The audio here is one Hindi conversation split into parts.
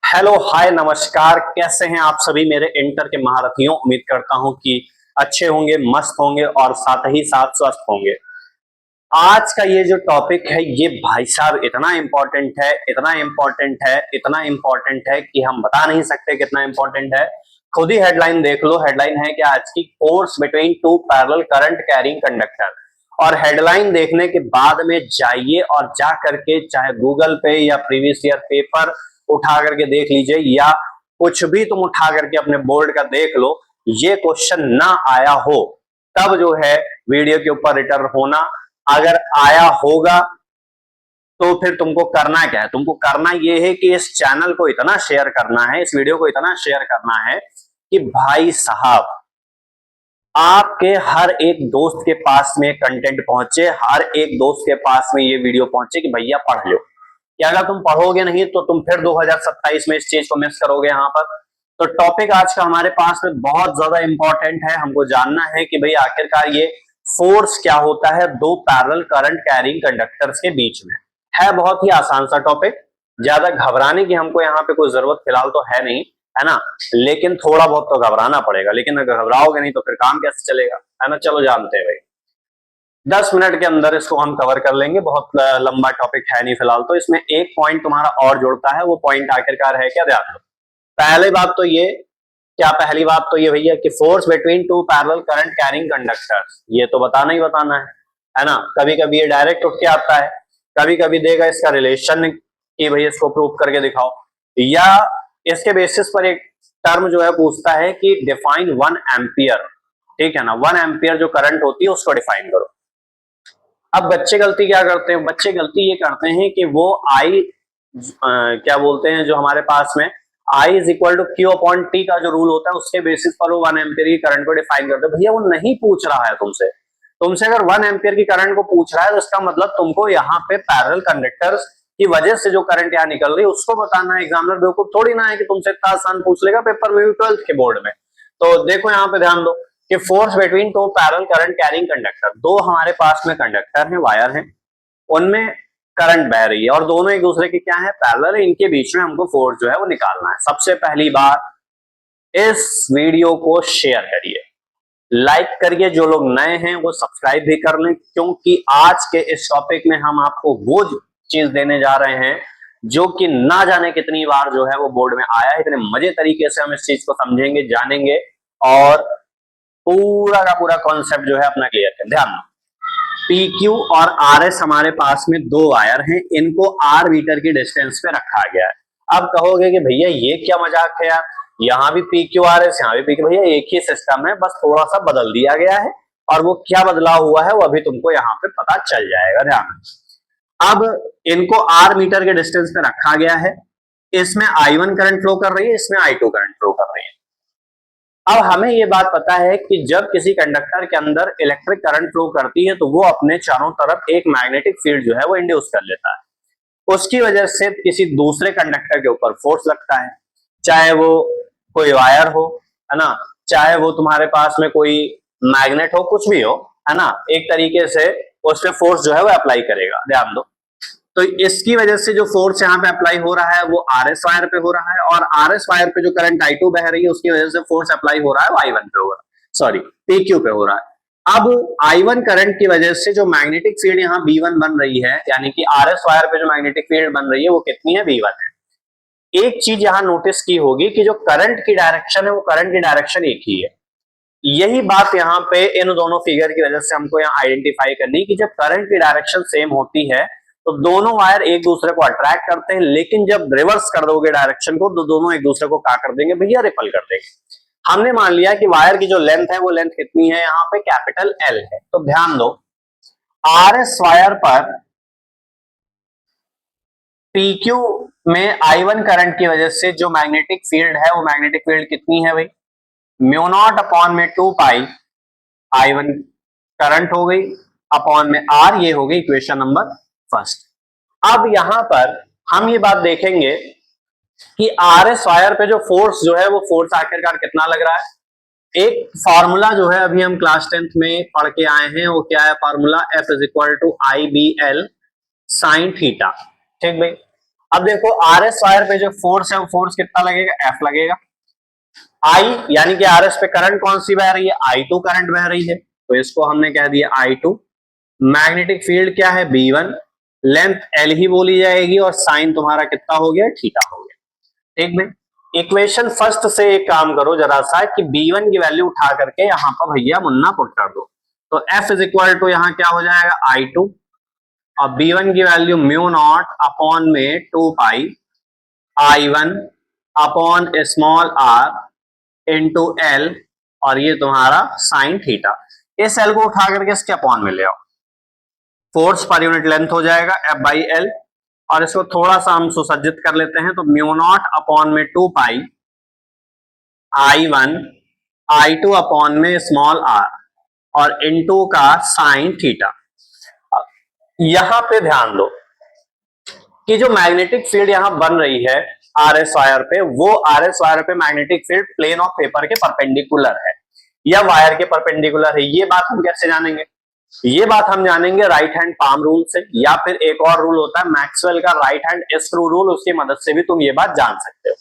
हेलो हाय नमस्कार, कैसे हैं आप सभी मेरे इंटर के महारथियों। उम्मीद करता हूं कि अच्छे होंगे, मस्त होंगे और साथ ही साथ स्वस्थ होंगे। आज का ये जो टॉपिक है ये भाई साहब इतना इंपॉर्टेंट है, इतना इंपॉर्टेंट है, इतना इंपॉर्टेंट है कि हम बता नहीं सकते कितना इंपॉर्टेंट है। खुद ही हेडलाइन देख लो। हेडलाइन है कि आज की force between two parallel current carrying conductor. और हेडलाइन देखने के बाद में जाइए और जा करके चाहे गूगल पे या प्रीवियस ईयर पेपर उठा करके देख लीजिए या कुछ भी तुम उठा करके अपने बोर्ड का देख लो, ये क्वेश्चन ना आया हो तब जो है वीडियो के ऊपर रिटर्न होना। अगर आया होगा तो फिर तुमको करना क्या है? तुमको करना यह है कि इस चैनल को इतना शेयर करना है, इस वीडियो को इतना शेयर करना है कि भाई साहब आपके हर एक दोस्त के पास में कंटेंट पहुंचे, हर एक दोस्त के पास में ये वीडियो पहुंचे कि भैया पढ़ लो। कि अगर तुम पढ़ोगे नहीं तो तुम फिर 2027 में इस चीज को मिस करोगे। यहाँ पर तो टॉपिक आज का हमारे पास में बहुत ज्यादा इंपॉर्टेंट है। हमको जानना है कि भाई आखिरकार ये फोर्स क्या होता है दो पैरेलल करंट कैरिंग कंडक्टर्स के बीच में। है बहुत ही आसान सा टॉपिक, ज्यादा घबराने की हमको यहाँ पे कोई जरूरत फिलहाल तो है नहीं, है ना। लेकिन थोड़ा बहुत तो घबराना पड़ेगा, लेकिन अगर घबराओगे नहीं तो फिर काम कैसे चलेगा, है ना। चलो जानते हैं भाई, 10 मिनट के अंदर इसको हम कवर कर लेंगे। बहुत लंबा टॉपिक है नहीं फिलहाल। तो इसमें एक पॉइंट तुम्हारा और जुड़ता है, वो पॉइंट आखिरकार है क्या, ध्यान दो। पहली बात तो ये, क्या पहली बात तो ये भैया कि force between two parallel current carrying conductors, ये तो बताना ही बताना है ना। कभी कभी ये डायरेक्ट उठ के आता है, कभी कभी देगा इसका रिलेशन कि भैया इसको प्रूव करके दिखाओ, या इसके बेसिस पर एक टर्म जो है पूछता है कि डिफाइन 1 एम्पियर। ठीक है ना, 1 एम्पियर जो करंट होती है उसको डिफाइन करो। अब बच्चे गलती क्या करते हैं? बच्चे गलती ये करते हैं कि वो आई क्या बोलते हैं जो हमारे पास में I is equal to Q upon T का जो रूल होता है उसके बेसिस पर वो 1 एम्पियर की करंट को डिफाइन करते हैं। भैया वो नहीं पूछ रहा है तुमसे। तुमसे अगर 1 एम्पियर की करंट को पूछ रहा है तो इसका मतलब तुमको यहाँ पे पैरेलल कंडक्टर्स की वजह से जो करंट यहाँ निकल रही है उसको बताना है। एग्जामिनर बेवकूफ थोड़ी ना है कि तुमसे इतना आसान पूछ लेगा पेपर में भी 12th के बोर्ड में। तो देखो यहाँ पे ध्यान दो कि force between two parallel current carrying conductor, दो हमारे पास में कंडक्टर है, वायर है, उनमें करंट बह रही है और दोनों एक दूसरे के क्या है, पैरेलल है। इनके बीच में हमको फोर्स जो है वो निकालना है। सबसे पहली बात, इस वीडियो को शेयर करिए, लाइक करिए। जो लोग नए हैं वो सब्सक्राइब भी कर लें, क्योंकि आज के इस टॉपिक में हम आपको वो चीज देने जा रहे हैं जो कि ना जाने कितनी बार जो है वो बोर्ड में आया है। इतने मजे तरीके से हम इस चीज को समझेंगे, जानेंगे और पूरा का पूरा कॉन्सेप्ट जो है अपना क्लियर करें। ध्यान दो, पी क्यू और आर एस हमारे पास में दो वायर हैं, इनको आर मीटर की डिस्टेंस पे रखा गया है। अब कहोगे कि भैया ये क्या मजाक है यार, यहाँ भी पी क्यू आर एस, यहाँ भी पी क्यू। भैया एक ही सिस्टम है, बस थोड़ा सा बदल दिया गया है और वो क्या बदला हुआ है वो अभी तुमको यहाँ पे पता चल जाएगा। ध्यान, अब इनको आर मीटर के डिस्टेंस पे रखा गया है। इसमें I1 करंट फ्लो कर रही है, इसमें I2 करंट फ्लो कर रही है। अब हमें ये बात पता है कि जब किसी कंडक्टर के अंदर इलेक्ट्रिक करंट फ्लो करती है तो वो अपने चारों तरफ एक मैग्नेटिक फील्ड जो है वो इंड्यूस कर लेता है। उसकी वजह से किसी दूसरे कंडक्टर के ऊपर फोर्स लगता है, चाहे वो कोई वायर हो, है ना, चाहे वो तुम्हारे पास में कोई मैग्नेट हो, कुछ भी हो, है ना। एक तरीके से उस पर फोर्स जो है वो अप्लाई करेगा। ध्यान दो, तो इसकी वजह से जो फोर्स यहाँ पे अप्लाई हो रहा है वो आर एस वायर पे हो रहा है, और आर एस वायर पे जो करंट I2 बह रही है उसकी वजह से फोर्स अप्लाई हो रहा है वो I1 पे हो रहा है, सॉरी PQ पे हो रहा है। अब I1 करंट की वजह से जो मैग्नेटिक फील्ड यहाँ B1 बन रही है, यानी कि आर एस वायर पे जो मैग्नेटिक फील्ड बन रही है वो कितनी है, B1 है। एक चीज यहाँ नोटिस की होगी कि जो करंट की डायरेक्शन है वो करंट की डायरेक्शन एक ही है। यही बात यहाँ पे इन दोनों फिगर की वजह से हमको यहाँ आइडेंटिफाई करनी कि जब करंट की डायरेक्शन सेम होती है तो दोनों वायर एक दूसरे को अट्रैक्ट करते हैं, लेकिन जब रिवर्स कर दोगे डायरेक्शन को तो दोनों एक दूसरे को क्या कर देंगे भैया, रिपल कर देंगे। हमने मान लिया कि वायर की जो लेंथ है वो लेंथ कितनी है, यहाँ पे कैपिटल L है। तो ध्यान दो, आर एस वायर पर PQ में I1 करंट की वजह से जो मैग्नेटिक फील्ड है वो मैग्नेटिक फील्ड कितनी है भाई, म्यू नॉट अपॉन में 2 पाई I1 करंट हो गई अपॉन में R, ये हो गई इक्वेशन नंबर फर्स्ट। अब यहां पर हम ये बात देखेंगे कि आर एस वायर पे जो फोर्स जो है वो फोर्स आखिरकार कितना लग रहा है। एक फार्मूला जो है अभी हम क्लास 10th में पढ़ के आए हैं, वो क्या है formula, F is equal to I B L sine theta. ठीक भाई, अब देखो आर एस वायर पे जो फोर्स है वो फोर्स कितना लगेगा, एफ लगेगा। आई यानी कि आर एस पे करंट कौन सी बह रही है, आई टू करंट बह रही है, तो इसको हमने कह दिया आई टू। मैग्नेटिक फील्ड क्या है, बी वन, लेंथ एल ही बोली जाएगी और साइन तुम्हारा कितना हो गया, थीटा हो गया। ठीक है, इक्वेशन फर्स्ट से एक काम करो जरा सा कि B1 की वैल्यू उठा करके यहां पर भैया मुन्ना पुट कर दो, तो F इज इक्वल टू यहां क्या हो जाएगा I2 और B1 की वैल्यू म्यू नॉट अपॉन में 2 पाई I1 upon small r into L और ये तुम्हारा साइन थीटा। इस L को उठा करके इसके अपॉन में ले आओ, फोर्स पर यूनिट लेंथ हो जाएगा F बाई L और इसको थोड़ा सा हम सुसज्जित कर लेते हैं, तो म्यू नॉट अपॉन में 2 पाई I1 I2 अपॉन में स्मॉल r और इनटू का साइन थीटा। यहां पे ध्यान दो कि जो मैग्नेटिक फील्ड यहां बन रही है आर एस वायर पे, वो आर एस वायर पे magnetic field plane of paper के परपेंडिकुलर है या वायर के परपेंडिकुलर है। ये बात हम कैसे जानेंगे, ये बात हम जानेंगे राइट हैंड पाम रूल से, या फिर एक और रूल होता है मैक्सवेल का राइट हैंड स्क्रू रूल, उसकी मदद से भी तुम ये बात जान सकते हो।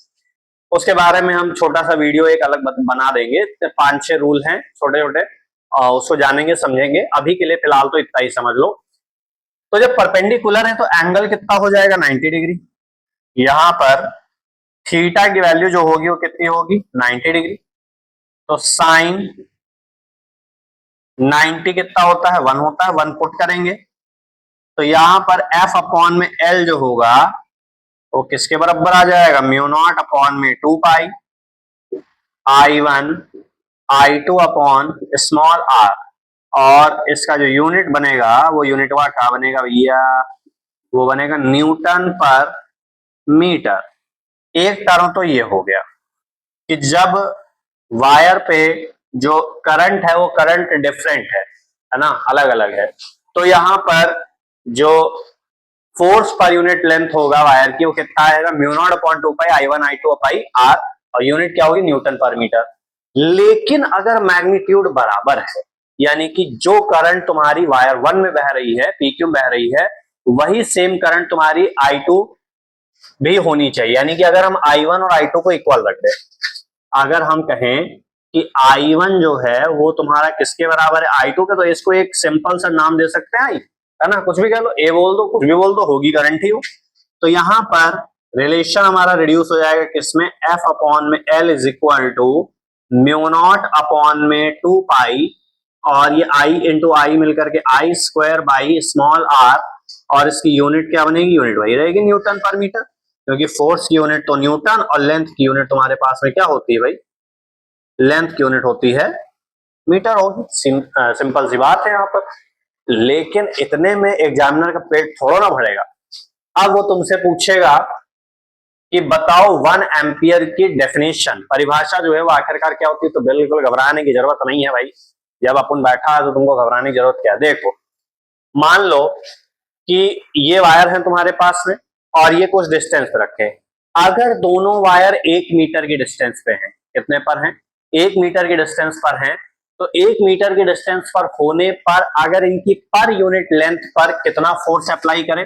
उसके बारे में हम छोटा सा वीडियो एक अलग बना देंगे, 5-6 रूल हैं छोटे छोटे, उसको जानेंगे समझेंगे। अभी के लिए फिलहाल तो इतना ही समझ लो। तो जब परपेंडिकुलर है तो एंगल कितना हो जाएगा, 90 डिग्री। यहां पर थीटा की वैल्यू जो होगी वो कितनी होगी, 90 डिग्री। तो साइन 90 कितना होता है, 1 होता है, 1 पुट करेंगे तो यहां पर F अपॉन में L जो होगा वो किसके बराबर आ जाएगा, म्यू नॉट अपॉन में 2 पाई I1 I2 upon small r और इसका जो यूनिट बनेगा वो यूनिट वा क्या बनेगा भैया, वो बनेगा न्यूटन पर मीटर। एक टर्म तो ये हो गया कि जब वायर पे जो करंट है वो करंट डिफरेंट है ना, अलग अलग है, तो यहां पर जो फोर्स पर यूनिट लेंथ होगा वायर की वो कितना आएगा, म्यू नॉट अपॉन 2 पाई I1 I2 पाई r और यूनिट क्या होगी, न्यूटन पर मीटर। लेकिन अगर मैग्नीट्यूड बराबर है, यानी कि जो करंट तुम्हारी वायर 1 में बह रही है, PQ बह रही है, वही सेम करंट तुम्हारी I2 भी होनी चाहिए। यानी कि अगर हम I1 और I2 को इक्वल रख दें, अगर हम कहें कि I1 जो है वो तुम्हारा किसके बराबर है, I2 के, तो इसको एक सिंपल सा नाम दे सकते हैं, है ना, कुछ भी कह लो, ए बोल दो, कुछ भी बोल दो, होगी करंट ही हो। तो यहां पर रिलेशन हमारा रिड्यूस हो जाएगा किसमें, F अपॉन में L is equal to mu naught upon में 2 पाई और ये I इंटू आई मिलकर के I square by small r और इसकी यूनिट क्या बनेगी, यूनिट वही रहेगी न्यूटन पर मीटर, क्योंकि फोर्स की यूनिट तो न्यूटन और लेंथ की यूनिट तुम्हारे पास में क्या होती है भाई, लेंथ की यूनिट होती है मीटर होगी। सिंपल सी बात है यहाँ पर। लेकिन इतने में एग्जामिनर का पेट थोड़ा ना भरेगा। अब वो तुमसे पूछेगा कि बताओ 1 एम्पियर की डेफिनेशन, परिभाषा जो है वो आखिरकार क्या होती है। तो बिल्कुल घबराने की जरूरत नहीं है भाई, जब अपन बैठा है तो तुमको घबराने की जरूरत क्या है। देखो मान लो कि ये वायर है तुम्हारे पास में और ये कुछ डिस्टेंस पे रखे, अगर दोनों वायर 1 मीटर की डिस्टेंस पे हैं, कितने पर हैं, 1 मीटर की डिस्टेंस पर हैं, तो 1 मीटर की डिस्टेंस पर होने पर अगर इनकी पर यूनिट लेंथ पर कितना फोर्स अप्लाई करें,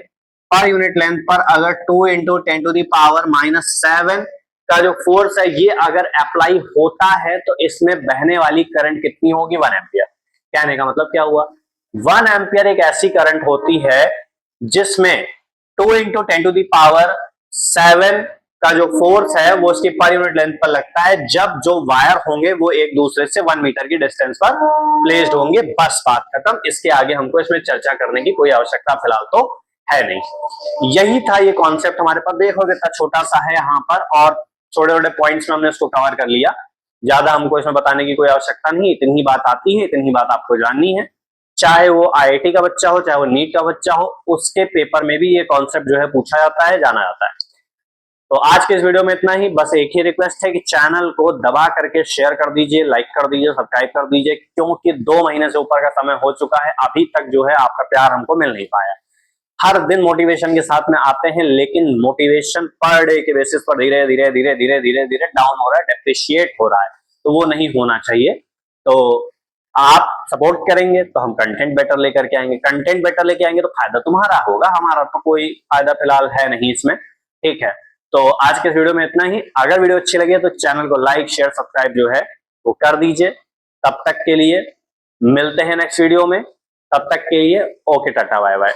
पर यूनिट लेंथ पर अगर 2 इंटू 10 टू दी पावर -7 का जो फोर्स है ये अगर अप्लाई होता है तो इसमें बहने वाली करंट कितनी होगी, 1 एम्पियर। कहने का मतलब क्या हुआ, 1 एम्पियर एक ऐसी करंट होती है जिसमें 2 इंटू 10 टू दी पावर 7 का जो फोर्स है वो उसकी पर यूनिट लेंथ पर लगता है जब जो वायर होंगे वो एक दूसरे से 1 मीटर की डिस्टेंस पर प्लेस्ड होंगे। बस बात खत्म, इसके आगे हमको इसमें चर्चा करने की कोई आवश्यकता फिलहाल तो है नहीं। यही था ये कॉन्सेप्ट हमारे पास। देखो कितना छोटा सा है यहाँ पर और छोटे छोटे पॉइंट्स में हमने इसको कवर कर लिया। ज्यादा हमको इसमें बताने की कोई आवश्यकता नहीं, इतनी ही बात आती है, इतनी ही बात आपको जाननी है। चाहे वो IIT का बच्चा हो, चाहे वो नीट का बच्चा हो, उसके पेपर में भी ये कॉन्सेप्ट जो है पूछा जाता है, जाना जाता है। तो आज के इस वीडियो में इतना ही। बस एक ही रिक्वेस्ट है कि चैनल को दबा करके शेयर कर दीजिए, लाइक कर दीजिए, सब्सक्राइब कर दीजिए, क्योंकि 2 महीने से ऊपर का समय हो चुका है, अभी तक जो है आपका प्यार हमको मिल नहीं पाया। हर दिन मोटिवेशन के साथ में आते हैं, लेकिन मोटिवेशन पर डे के बेसिस पर धीरे धीरे धीरे धीरे धीरे धीरे डाउन हो रहा है, डेप्रिशिएट हो रहा है, तो वो नहीं होना चाहिए। तो आप सपोर्ट करेंगे तो हम कंटेंट बेटर लेकर के आएंगे, कंटेंट बेटर लेके आएंगे तो फायदा तुम्हारा होगा, हमारा तो कोई फायदा फिलहाल है नहीं इसमें। ठीक है, तो आज के वीडियो में इतना ही। अगर वीडियो अच्छी लगे तो चैनल को लाइक शेयर सब्सक्राइब जो है वो कर दीजिए। तब तक के लिए मिलते हैं नेक्स्ट वीडियो में, तब तक के लिए ओके टाटा बाय बाय।